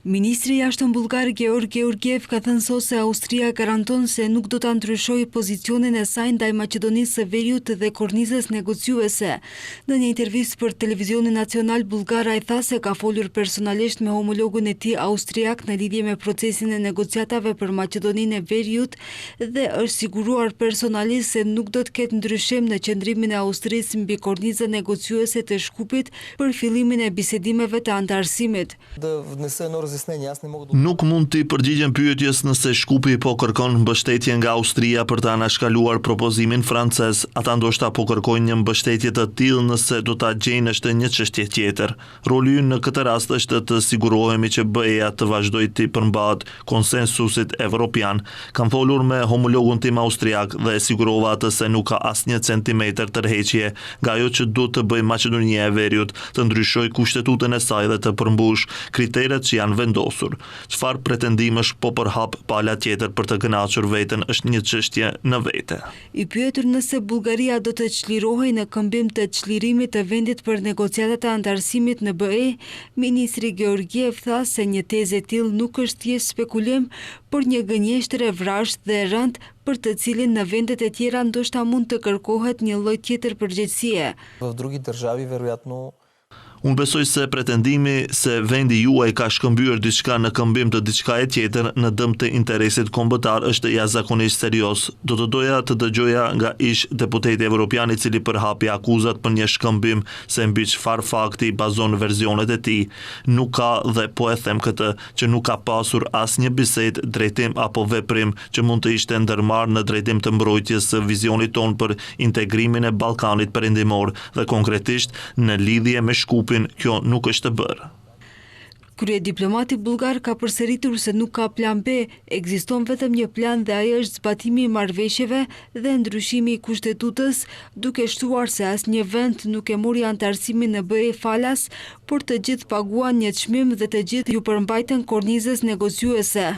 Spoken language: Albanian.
Ministri i Jashtëm bullgar Georg Georgiev ka thënë sot se Austria garanton se nuk do ta ndryshojë pozicionin e saj ndaj Maqedonisë së Veriut dhe kornizës negociuese. Në një intervistë për televizionin nacional bullgar ai tha se ka folur personalisht me homologun e tij austriak në lidhje me procesin e negociatave për Maqedoninë e Veriut dhe është siguruar personalisht se nuk do të ketë ndryshim në qëndrimin e Austrisë mbi kornizën negociuese të Shkupit për fillimin e bisedimeve të antarësimit. Nuk mund të përgjigjem pyetjes nëse Shkupi po kërkon mbështetje nga Austria për të anashkaluar propozimin francez. Ata ndoshta po kërkojnë një mbështetje të tillë nëse do ta gjejnë është një çështje tjetër. Roli ynë në këtë rast është të sigurohemi që BE-ja të vazhdojë të përmbahet konsensusit evropian. Kam folur me homologun tim austriak dhe e sigurova atë se nuk ka asnjë centimetër tërheqje nga ajo që duhet të bëjë Maqedonia e Veriut, të ndryshojë kushtetutën e saj dhe të përmbush kriteret që janë vendosur. Çfarë pretendimësh po përhap pala tjetër për të kënaqur veten është një çështje në vete. I pyetur nëse Bullgaria do të çlirohej në këmbim të çlirimit të vendit për negociatat e antarësimit në BE, ministri Georgiev tha se një tezë e tillë nuk është thjesht spekulim, por një gënjeshtër e vrasht dhe e rënd për të cilin në vendet e tjera ndoshta mund të kërkohet një lloj tjetër përgjegjësie. Unë besoj se pretendimi se vendi juaj ka shkëmbyer diçka në këmbim të diçka e tjetër në dëm të interesit kombëtar është jashtëzakonisht serioz. Do të doja të dëgjoja nga ish deputeti evropian i cili përhapi akuzat për një shkëmbim se mbi çfarë fakti bazon versionet e tij. Nuk ka dhe po e them këtë që nuk ka pasur asnjë bisedë, drejtim apo veprim që mund të ishte ndërmarrë në drejtim të mbrojtjes së vizionit ton për integrimin e Ballkanit Perëndimor dhe konkretisht në lidhje me Shkupin. Kjo nuk është të bërë. Kryediplomati bullgar ka përsëritur se nuk ka plan B, ekziston vetëm një plan dhe ai është zbatimi i marrëveshjeve dhe ndryshimi i kushtetutës, duke shtuar se asnjë vend nuk e mori antarësimin në BE falas, por të gjithë paguan një çmim dhe të gjithë ju përmbajtën kornizës negociuese.